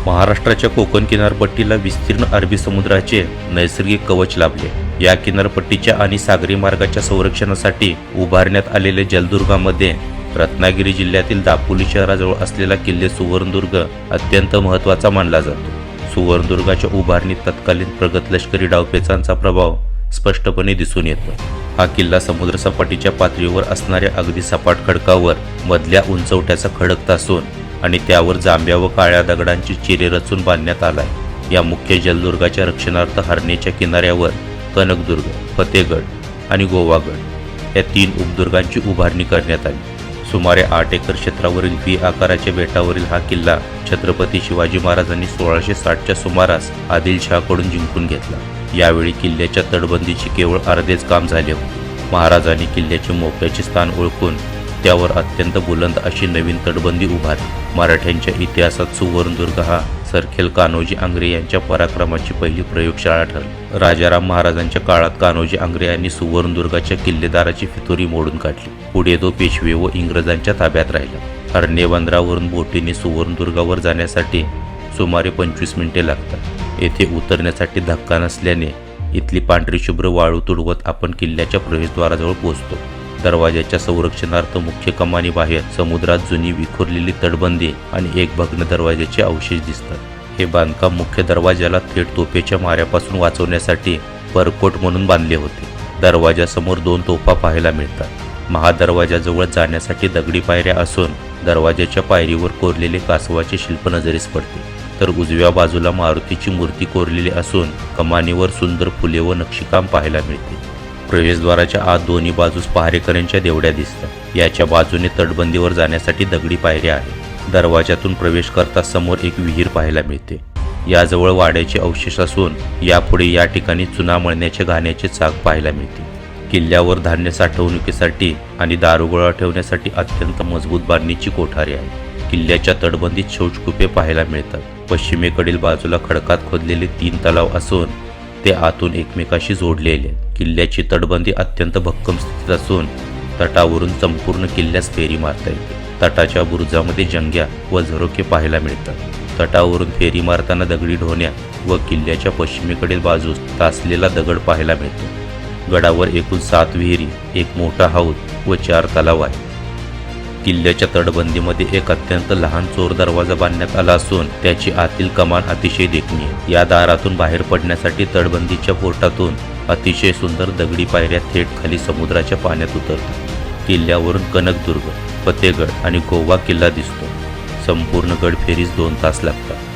महाराष्ट्राच्या कोकण किनारपट्टीला विस्तीर्ण अरबी समुद्राचे नैसर्गिक कवच लाभले। या किनारपट्टीच्या आणि सागरी मार्गाच्या संरक्षणासाठी उभारण्यात आलेल्या जलदुर्गामध्ये रत्नागिरी जिल्ह्यातील दापोली शहराजवळ असलेला किल्ले सुवर्णदुर्ग अत्यंत महत्त्वाचा मानला जातो। सुवर्णदुर्गाच्या उभारणीत तत्कालीन प्रगत लष्करी डावपेचांचा प्रभाव स्पष्टपणे दिसून येतो। हा किल्ला समुद्रसपाटीच्या पातळीवर असणाऱ्या अगदी सपाट खडकावर मधल्या उंचवट्याचा खडकता असून आणि त्यावर जांभ्या व काळ्या दगडांची चिरे रचून बांधण्यात आलाय। या मुख्य जलदुर्गाच्या रक्षणार्थ हरणेच्या किनाऱ्यावर कनकदुर्ग, फतेगड आणि गोवागड या 3 उपदुर्गांची उभारणी करण्यात आली। सुमारे 8 एकर क्षेत्रावरील व्ही आकाराच्या बेटावरील हा किल्ला छत्रपती शिवाजी महाराजांनी 1660च्या सुमारास आदिलशहाकडून जिंकून घेतला। यावेळी किल्ल्याच्या तटबंदीचे केवळ अर्धेच काम झाले होते। महाराजांनी किल्ल्याचे मोक्याचे स्थान ओळखून त्यावर अत्यंत बुलंद अशी नवीन तटबंदी उभारली। मराठ्यांच्या इतिहासात सुवर्णदुर्ग हा सरखेल कान्होजी आंग्रे यांच्या पराक्रमाची पहिली प्रयोगशाळा ठरली। राजाराम महाराजांच्या काळात कान्होजी आंग्रे यांनी सुवर्णदुर्गाच्या किल्लेदाराची फितुरी मोडून काढली। पुढे तो पेशवे व इंग्रजांच्या ताब्यात राहिला। हरणे बंदरावरून बोटीने सुवर्णदुर्गावर जाण्यासाठी सुमारे 25 मिनिटे लागतात। येथे उतरण्यासाठी धक्का नसल्याने इथली पांढरी शुभ्र वाळू तुडवत आपण किल्ल्याच्या प्रवेशद्वाराजवळ पोहोचतो। दरवाजाच्या संरक्षणार्थ मुख्य कमानीबाहेर समुद्रात जुनी विखुरलेली तटबंदी आणि एक भग्न दरवाजाचे अवशेष दिसतात। हे बांधकाम मुख्य दरवाजाला थेट तोफेच्या माऱ्यापासून वाचवण्यासाठी परकोट म्हणून बांधले होते। दरवाजासमोर 2 तोफा पाहायला मिळतात। महादरवाजाजवळ जाण्यासाठी दगडी पायऱ्या असून दरवाजाच्या पायरीवर कोरलेले कासवाचे शिल्प नजरेस पडते। तर उजव्या बाजूला मारुतीची मूर्ती कोरलेली असून कमानीवर सुंदर फुले व नक्षीकाम पाहायला मिळते। प्रवेशद्वाराच्या आत दोन्ही बाजूस पहारेकऱ्यांच्या देवड्या दिसतात। याच्या बाजूने तटबंदीवर जाण्यासाठी दगडी पायऱ्या आहेत। दरवाजातून प्रवेश करता समोर एक विहीर पाहायला मिळते। याजवळ वाड्याचे अवशेष असून यापुढे या ठिकाणी चुना मळण्याच्या घाण्याचे चाक पाहायला मिळते। किल्ल्यावर धान्य साठवणुकीसाठी आणि दारुगोळा ठेवण्यासाठी अत्यंत मजबूत बांधणीची कोठारे आहे। किल्ल्याच्या तटबंदीत शौचकूपे पाहायला मिळतात। पश्चिमेकडील बाजूला खडकात खोदलेले 3 तलाव असून ते आतून एकमेकाशी जोडलेले। किल्ल्याची तटबंदी अत्यंत भक्कम स्थितीत असून तटावरून संपूर्ण किल्ल्यास फेरी मारता येते। तटाच्या बुरुजामध्ये जंग्या व झरोके पाहायला मिळतात। तटावरून फेरी मारताना दगडी ढोण्या व किल्ल्याच्या पश्चिमेकडील बाजूस तासलेला दगड पाहायला मिळतो। गडावर एकूण 7 विहिरी, एक मोठा हौद व 4 तलाव आहेत। किल्ल्याच्या तटबंदीमध्ये एक अत्यंत लहान चोर दरवाजा बांधण्यात आला असून त्याची आतील कमान अतिशय देखणी आहे। या दारातून बाहेर पडण्यासाठी तटबंदीच्या पोर्टातून अतिशय सुंदर दगडी पायऱ्या थेट खाली समुद्राच्या पाण्यात उतरतात। किल्ल्यावरून कनकदुर्ग, फतेगड आणि गोवा किल्ला दिसतो। संपूर्ण गड फेरीस 2 तास लागतात।